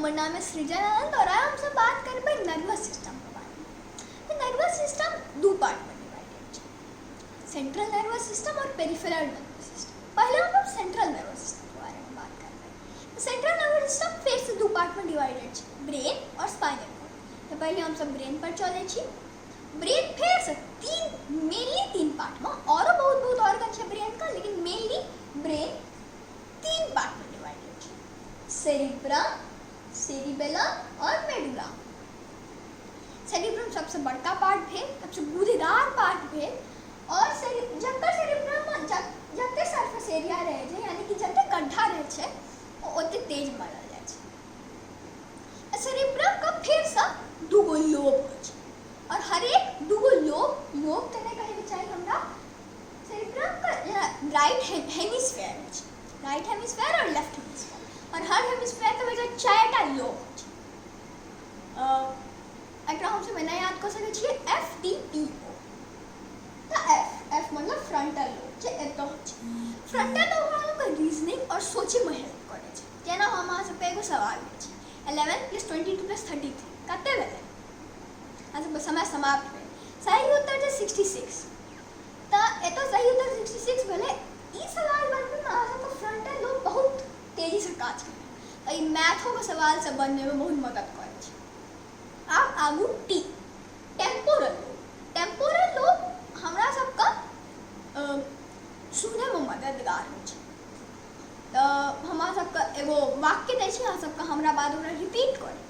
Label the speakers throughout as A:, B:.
A: हमर नाम है सृजन आनंद और आज हम सब बात करबे नर्वस सिस्टम के बारे में। तो नर्वस सिस्टम दो पार्ट में डिवाइडेड है, सेंट्रल नर्वस सिस्टम और पेरिफेरल नर्वस सिस्टम। पहले हम लोग सेंट्रल नर्वस सिस्टम के बारे में बात करबे। तो सेंट्रल नर्वस सिस्टम फिर से दो पार्ट में डिवाइडेड है, ब्रेन और स्पाइनल कॉर्ड। तो पहले हम सब ब्रेन पर चले छी। ब्रेन फिर से तीन पार्ट में और बहुत ऑर्गन है ब्रेन का, लेकिन मेनली ब्रेन तीन पार्ट में डिवाइडेड है, सेरिब्रम, सेरिबेलम और मेडुला। सेरिब्रम सबसे बड़का पार्ट भेल, सबसे गूदेदार पार्ट भेल और जते सेरिब्रम जते सरफेस एरिया रहे छै, यानी कि जते गड्ढा रहे छै ओते तेज मारल जाय छै। सेरिब्रम का फिर से दूगो लोब होय छै और हर एक दूगो लोब तने कहे के चाहिए हमरा। सेरिब्रम का राइट हेमिस्फीयर है, राइट हेमिस्फीयर और लेफ्ट हेमिस्फीयर, और हर हेमिस्फीयर के वजह चारटा लोब है। एकरा हम सब एना याद कर सकै छियै FTPO। तो एफ मतलब फ्रंटल लोब जे एतो छै। फ्रंटल लोब हमरा के रीजनिंग और सोचे में हेल्प करे छै। जेना हम अहाँ सब एगो सवाल लै छी, 11 + 22 + 33 कते भेलै? अहाँ सब समय समाप्त भेल। सही उत्तर छै 66। तो एतो सही उत्तर 66 भेलै। ई सवाल बनबै में अहाँ सब फ्रंटल लोब बहुत तेजी से काज करे, ई मैथो के सवाल सब बनने में बहुत मदद करे छै। अब आगू T, temporal lobe. Temporal lobe हमरा सब का सुने में मददगार होइ छै। तो हमरा सब का एगो वाक्य दै छी, अहाँ सब का हमरा बाद ओकरा रिपीट करे,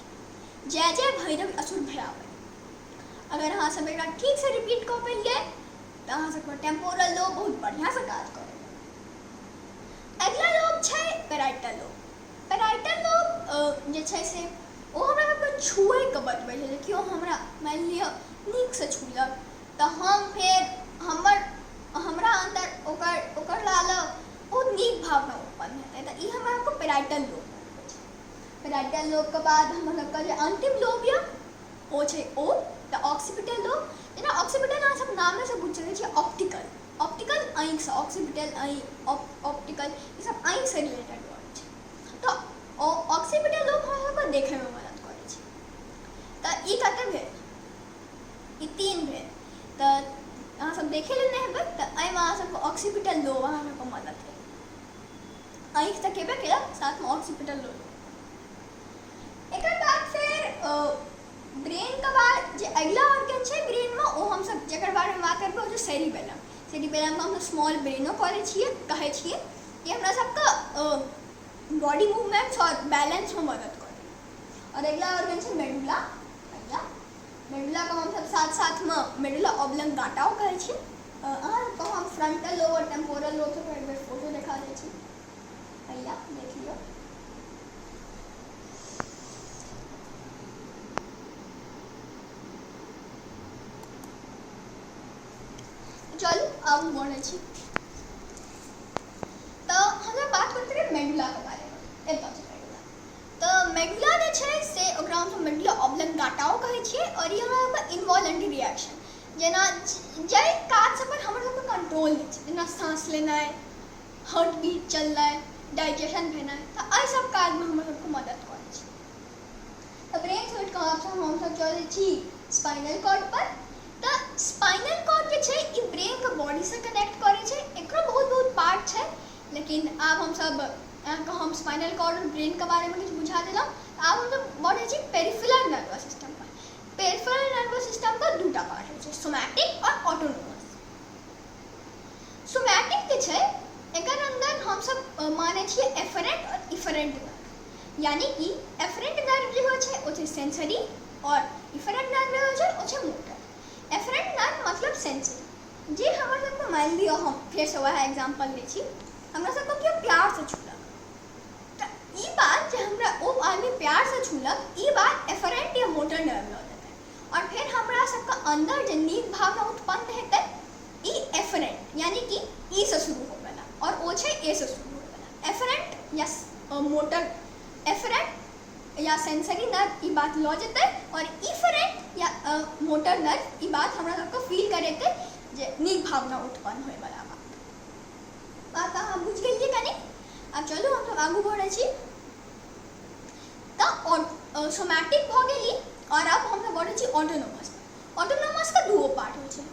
A: जय जय भैरव असुर भयावह। अगर अहाँ सब एकरा ठीक से रिपीट कर पेलिए तो अहाँ सब का टेम्पोरल लोब बहुत बढ़िया से काज करे। अगला लोब छै पैराइटल लोब। पैराइटल लोब जे छै से ओ हमरा सबके छुए के बतबै छै, कि ओ हमरा मान लिअ नीक से छुलक तो हम फिर हमरा अंदर ओकर लाल बहुत नीक भावना उत्पन्न हेतै। तो ई हमरा सबके पैराइटल लोब बतबै छै। पैराइटल लोब के बाद हमरा सबके जे अंतिम लोब या ओ छै ओ तो ऑक्सीपिटल लोब। जेना ऑक्सीपिटल अहाँ सब नामे से बुझ सकै छियै, ऑप्टिकल आँख से, ऑक्सीपिटल ऑप्टिकल ई सब आँख से रिलेटेड वर्ड छै। तो ऑक्सीपिटल लोब हमरा सबके देखे में मदद करे छै। तो ई कते भेल? ई 3 भेल। तो अहाँ सब देखे ले नहीं हेबै तो एहि में अहाँ सबके ऑक्सीपिटल लोब अहाँ सबके मदद है। आँख तक हेबे केलक, साथ में ऑक्सीपिटल लोब। एकर बाद फिर ब्रेन के बाद जे अगला ऑर्गन छै ब्रेन में, ओ हम सब जेकर बारे में बात करबै, ओ जे सेरिबेलम। सेरिबेलम में हम स्मॉल ब्रेनो कहे छियै। ये हमरा सबका बॉडी मूवमेंट्स और बैलेंस में मदद करे। और अगला ऑर्गन छै मेडुला। मेडुला को हम सब साथ में मेडुला ऑब्लंगाटा कहे छियै। अहाँ सबको हम फ्रंटल लोब और टेम्पोरल लोब से एक बार फोटो दिखा दै छी, भैया देख लियो। चलू अब बढ़े छी। तो हम बात करते हैं मेडुला के बारे में। एतो छै मेडुला। तो मेडुला जे छै से ओकरा हम मेडुला ऑब्लंगाटा कहे छियै। और ई हमरा इनवॉलंटरी रिएक्शन, जेना जे काज सब पर हमर सबके कंट्रोल नै छै, जेना सांस लेनाइ, हार्ट बीट चलनाइ, डाइजेशन भेनाइ, तो एहि सब काज में हमर सबके मदद करे छै। तो ब्रेन से उठ के हम सब चले छी स्पाइनल कॉर्ड पर। तो स्पाइनल कॉर्ड जे छै ई ब्रेन के बॉडी से कनेक्ट करे छै। एकरो बहुत पार्ट छै, लेकिन आब हम सब हम स्पाइनल कॉर्ड और ब्रेन के बारे में कुछ बुझा देलहुँ। आब हम सब बढ़े छी पेरिफेरल नर्वस सिस्टम पर। पेरिफेरल नर्वस सिस्टम का दूटा पार्ट होइ छै, सोमैटिक और ऑटोनोमस। सोमैटिक जे छै एकर अंदर हम सब माने छियै एफरेंट और इफरेंट नर्व। यानी कि एफरेंट नर्व जे होइ छै ओ छै सेंसरी और इफरेंट नर्व जे होइ छै ओ छै मोटर। एफरेंट नर्व मतलब सेंसरी। जे हमरा सबके मान लियो, हम फिर से वह एग्जांपल लै छी, हमरा सबके केओ प्यार से छूलक तो ई बात जे हमरा ओ आदमी प्यार से छूलक, ई बात एफरेंट या मोटर नर्व लऽ देतै। और फिर हमरा सबके अंदर जे नीक भावना उत्पन्न हेतै, ई एफरेंट यानी कि ई से शुरू होबेला और ओ छै ए से शुरू होबेला। एफरेंट या मोटर, एफरेंट या सेंसरी नर्व ई बात लऽ जेतै, और इफरेंट या मोटर नर्व ई बात हमरा सबके फील करेतै जे नीक भावना उत्पन्न होय वाला बात अहाँ बुझ गेलियै कनी। अब चलू हम सब आगू बढ़ै छी। तो सोमैटिक भ गेली और अब हम बढ़े छी ऑटोनोमस। ऑटोनोमस का दूगो पार्ट होइ छै,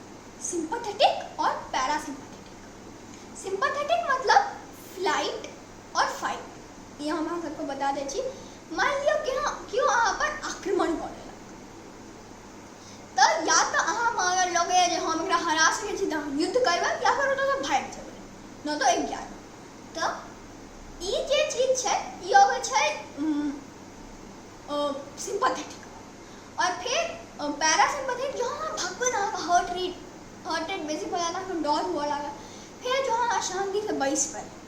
A: सिंपैथेटिक और पैरासिम्पैथेटिक। सिंपैथेटिक मतलब फ्लाइट और फाइट। ये हम सबको बता दै छी। मान लियो कि केओ अहाँ पर आक्रमण कऽ लेलक, तऽ या तऽ अहाँ अगर लगे जे हम एकरा हरा सकै छी तऽ हम युद्ध करबै, या फिर ओतऽसँ भागि जेबै, न तऽ एक ज्ञान। तऽ ई जे चीज छै ई अबै छै सिंपैथेटिक। और फिर पैरासिम्पैथेटिक, जो अहाँ भगबै ने अहाँके हार्ट रेट बेसी भऽ जायत, अहाँके डर हुअ लागत। फिर जो अहाँ शांतिसँ बैसि पेबै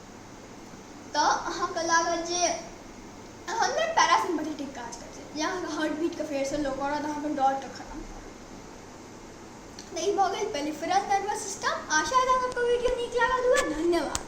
A: तऽ अहाँके लागत जे अहाँके पैरासिम्पैथेटिक काज करतै, जे अहाँके हार्ट बीटके फेरसँ लो करत, अहाँके डरके खत्म करत। तऽ ई भऽ गेल पेरिफेरल नर्वस सिस्टम। आशा है अहाँके वीडियो नीक लागल हुए। धन्यवाद।